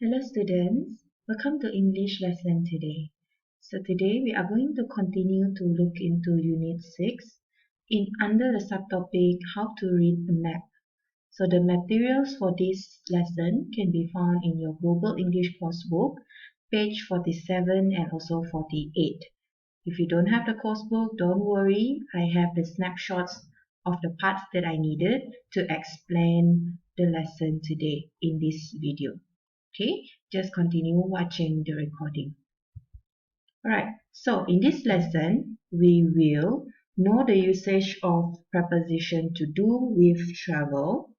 Hello students, welcome to English lesson today. So today we are going to continue to look into Unit 6 under the subtopic How to Read a Map. So the materials for this lesson can be found in your Global English Coursebook, page 47 and also 48. If you don't have the coursebook, don't worry, I have the snapshots of the parts that I needed to explain the lesson today in this video. Okay, just continue watching the recording. Alright, so in this lesson, we will know the usage of preposition to do with travel,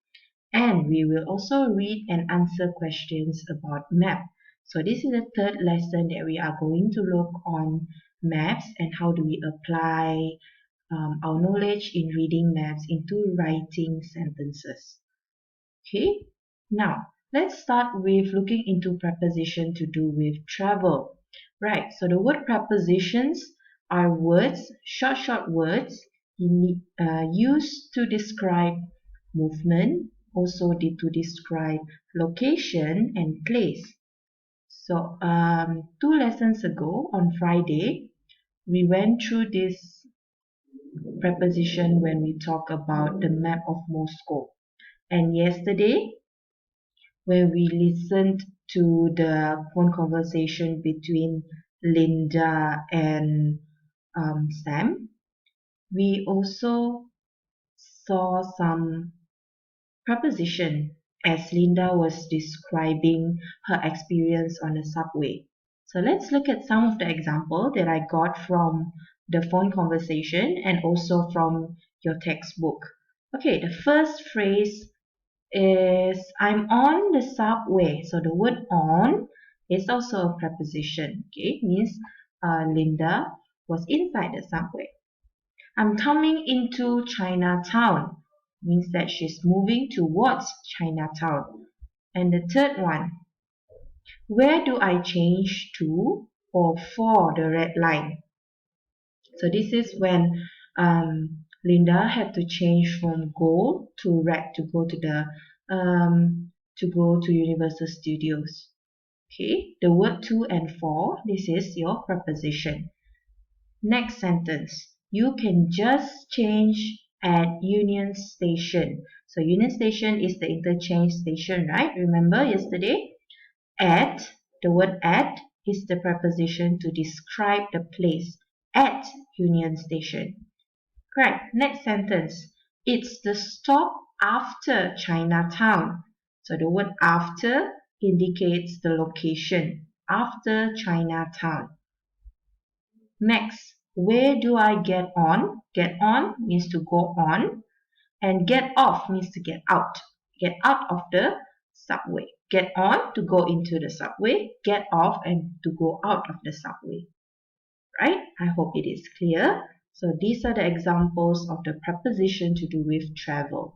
and we will also read and answer questions about map. So this is the third lesson that we are going to look on maps and how do we apply our knowledge in reading maps into writing sentences. Okay, now let's start with looking into preposition to do with travel. Right, so the word prepositions are words, short words used to describe movement, also to describe location and place. So 2 lessons ago on Friday, we went through this preposition when we talk about the map of Moscow. And yesterday, when we listened to the phone conversation between Linda and Sam, we also saw some preposition as Linda was describing her experience on the subway. So let's look at some of the examples that I got from the phone conversation and also from your textbook. Okay, the first phrase is I'm on the subway. So the word on is also a preposition. Okay, it means Linda was inside the subway. I'm coming into Chinatown means that she's moving towards Chinatown. And the third one, where do I change to or for the red line? So this is when Linda had to change from gold to red to go to Universal Studios. Okay, the word to and for, this is your preposition. Next sentence, you can just change at Union Station. So Union Station is the interchange station, right? Remember yesterday? At, the word at is the preposition to describe the place at Union Station. Correct. Next sentence. It's the stop after Chinatown. So the word after indicates the location. After Chinatown. Next. Where do I get on? Get on means to go on. And get off means to get out. Get out of the subway. Get on to go into the subway. Get off and to go out of the subway. Right? I hope it is clear. So these are the examples of the preposition to do with travel.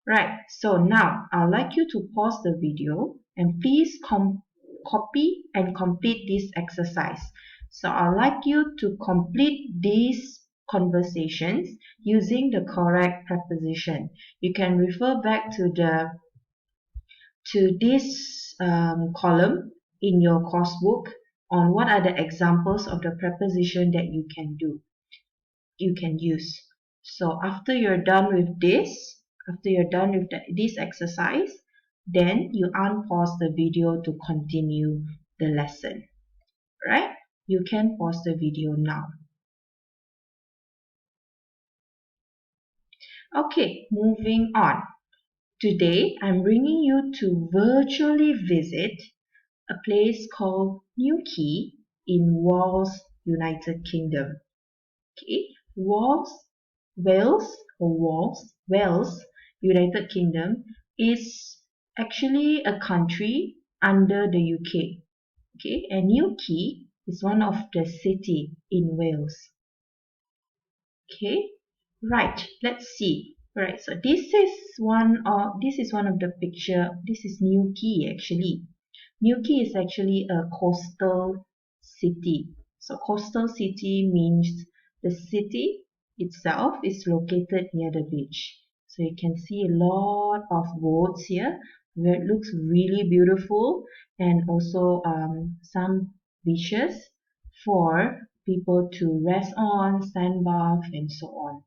Right, so now I'd like you to pause the video and please copy and complete this exercise. So I'd like you to complete these conversations using the correct preposition. You can refer back to this column in your coursebook on what are the examples of the preposition that you can use. So after you're done with this exercise, then you unpause the video to continue the lesson. Right? You can pause the video now. Okay, moving on. Today, I'm bringing you to virtually visit a place called Newquay in Wales, United Kingdom. Okay, Wales, United Kingdom is actually a country under the UK. Okay, and Newquay is one of the city in Wales. Okay, right. Let's see. Right. So this is one of the picture. This is Newquay actually. Newquay is actually a coastal city. So coastal city means the city itself is located near the beach. So you can see a lot of boats here, where it looks really beautiful, and also some beaches for people to rest on, sandbath, and so on.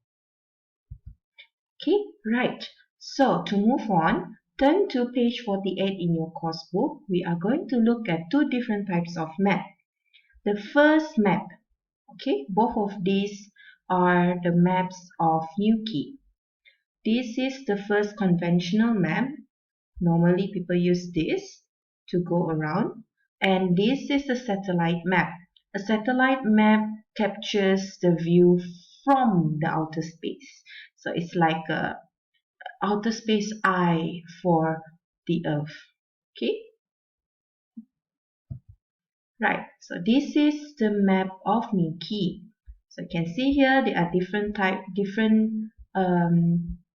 Okay, right. So to move on, turn to page 48 in your course book. We are going to look at two different types of map. The first map, okay, both of these are the maps of Newquay. This is the first conventional map. Normally people use this to go around. And this is a satellite map. A satellite map captures the view from the outer space. So it's like a outer space eye for the Earth. Okay, right. So this is the map of Newquay. So you can see here there are different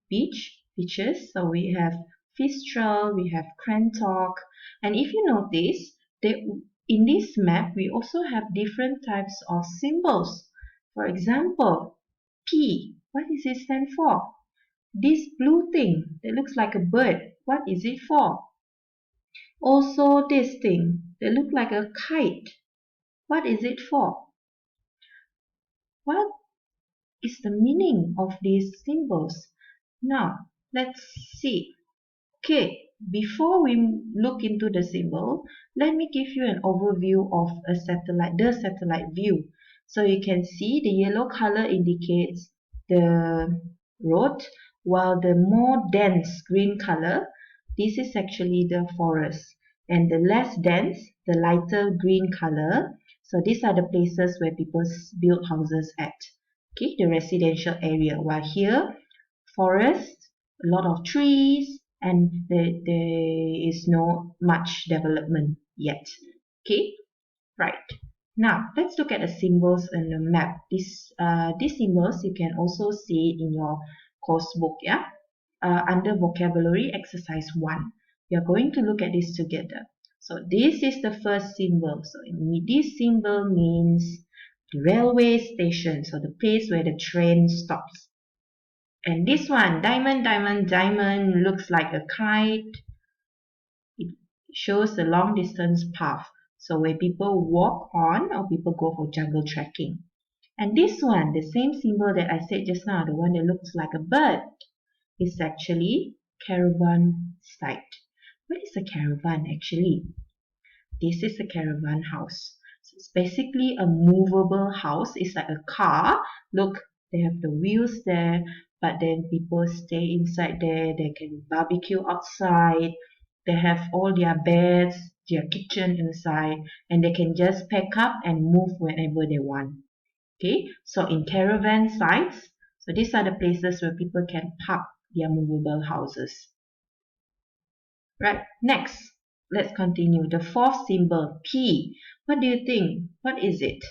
beaches. So we have Fistral, we have Crantock, and if you notice, in this map we also have different types of symbols. For example, P. What does it stand for? This blue thing that looks like a bird, what is it for? Also this thing that looks like a kite, what is it for? What is the meaning of these symbols? Now, let's see. Okay, before we look into the symbol, let me give you an overview of the satellite view. So you can see the yellow color indicates the road, while the more dense green color, this is actually the forest. And the less dense, the lighter green color, so these are the places where people build houses at. Okay, the residential area. While here, forest, a lot of trees, and there is no much development yet. Okay, right. Now let's look at the symbols in the map. These symbols you can also see in your course book. Yeah, under vocabulary exercise 1. We are going to look at this together. So this is the first symbol. So this symbol means the railway station. So the place where the train stops. And this one, diamond, diamond, diamond, looks like a kite. It shows the long distance path. So where people walk on or people go for jungle trekking. And this one, the same symbol that I said just now, the one that looks like a bird, is actually caravan site. What is a caravan actually? This is a caravan house. So it's basically a movable house. It's like a car. Look, they have the wheels there, but then people stay inside there. They can barbecue outside. They have all their beds, their kitchen inside, and they can just pack up and move whenever they want. Okay, so in caravan sites, so these are the places where people can park their movable houses. Right, next, let's continue. The fourth symbol, P. What do you think? What is it?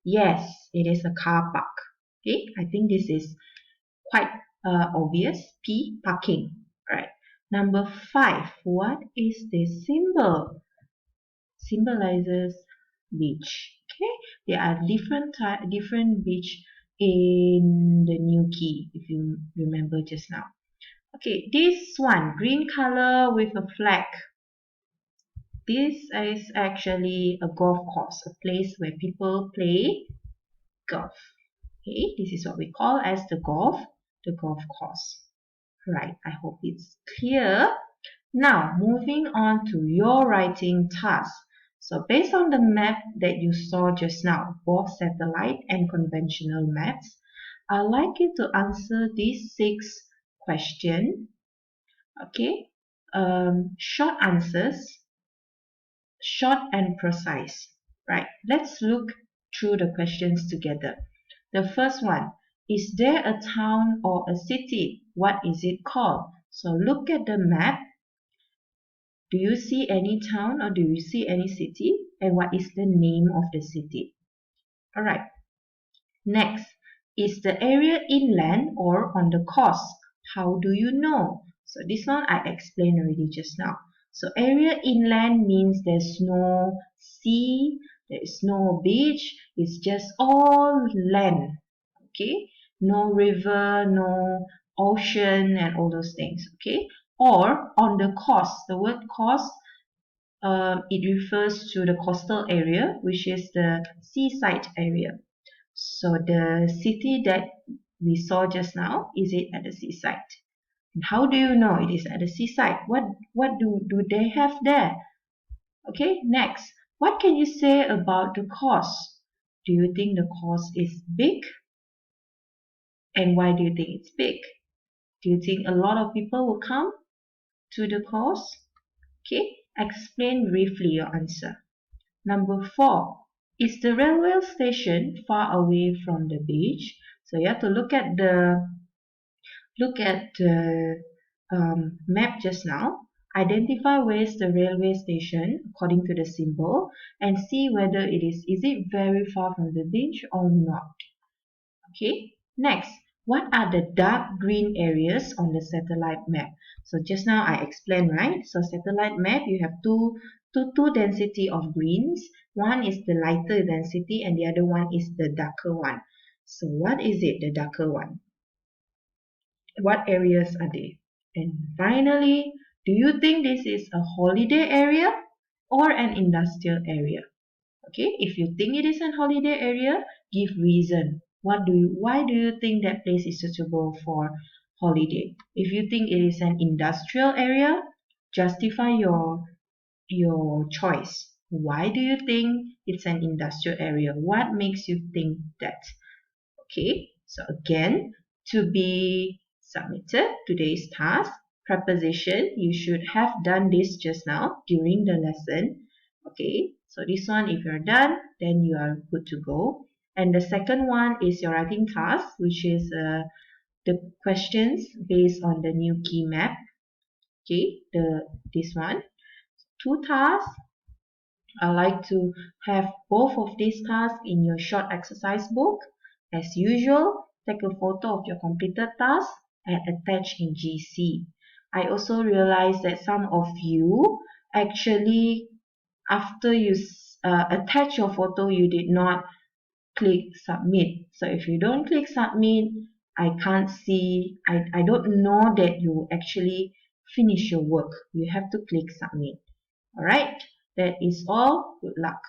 Yes, it is a car park. Okay, I think this is quite obvious. P, parking. Right. Number 5, what is this symbol? Symbolizes beach. Okay, there are different beach in the Newquay, if you remember just now. Okay, this one, green color with a flag. This is actually a golf course, a place where people play golf. Okay, this is what we call as the golf course. Right, I hope it's clear. Now, moving on to your writing task. So based on the map that you saw just now, both satellite and conventional maps, I'd like you to answer these 6 questions. Okay, short answers, short and precise. Right, let's look through the questions together. The first one, is there a town or a city? What is it called? So look at the map. Do you see any town or do you see any city? And what is the name of the city? Alright. Next, is the area inland or on the coast? How do you know? So this one I explained already just now. So area inland means there's no sea, there's no beach, it's just all land. Okay? No river, no ocean and all those things. Okay? or on the coast. The word coast, it refers to the coastal area, which is the seaside area. So the city that we saw just now, is it at the seaside? And how do you know it is at the seaside? What do they have there? Okay, next. What can you say about the cost? Do you think the cost is big? And why do you think it's big? Do you think a lot of people will come to the course? Okay, explain briefly your answer. Number 4. Is the railway station far away from the beach? So you have to look at the map just now. Identify where is the railway station according to the symbol and see whether is it very far from the beach or not. Okay, next, what are the dark green areas on the satellite map? So just now I explained, right? So satellite map, you have two density of greens. One is the lighter density and the other one is the darker one. So what is it, the darker one? What areas are they? And finally, do you think this is a holiday area or an industrial area? Okay, if you think it is an holiday area, give reason. Why do you think that place is suitable for holiday? If you think it is an industrial area, justify your choice. Why do you think it's an industrial area? What makes you think that? Okay, so again, to be submitted today's task, preposition, you should have done this just now during the lesson. Okay, so this one, if you're done, then you are good to go. And the second one is your writing task, which is the questions based on the new key map. Okay, this one. 2 tasks. I like to have both of these tasks in your short exercise book. As usual, take a photo of your completed task and attach in GC. I also realized that some of you actually, after you attach your photo, you did not click submit. So if you don't click submit, I can't see, I don't know that you actually finish your work. You have to click submit. Alright, that is all. Good luck.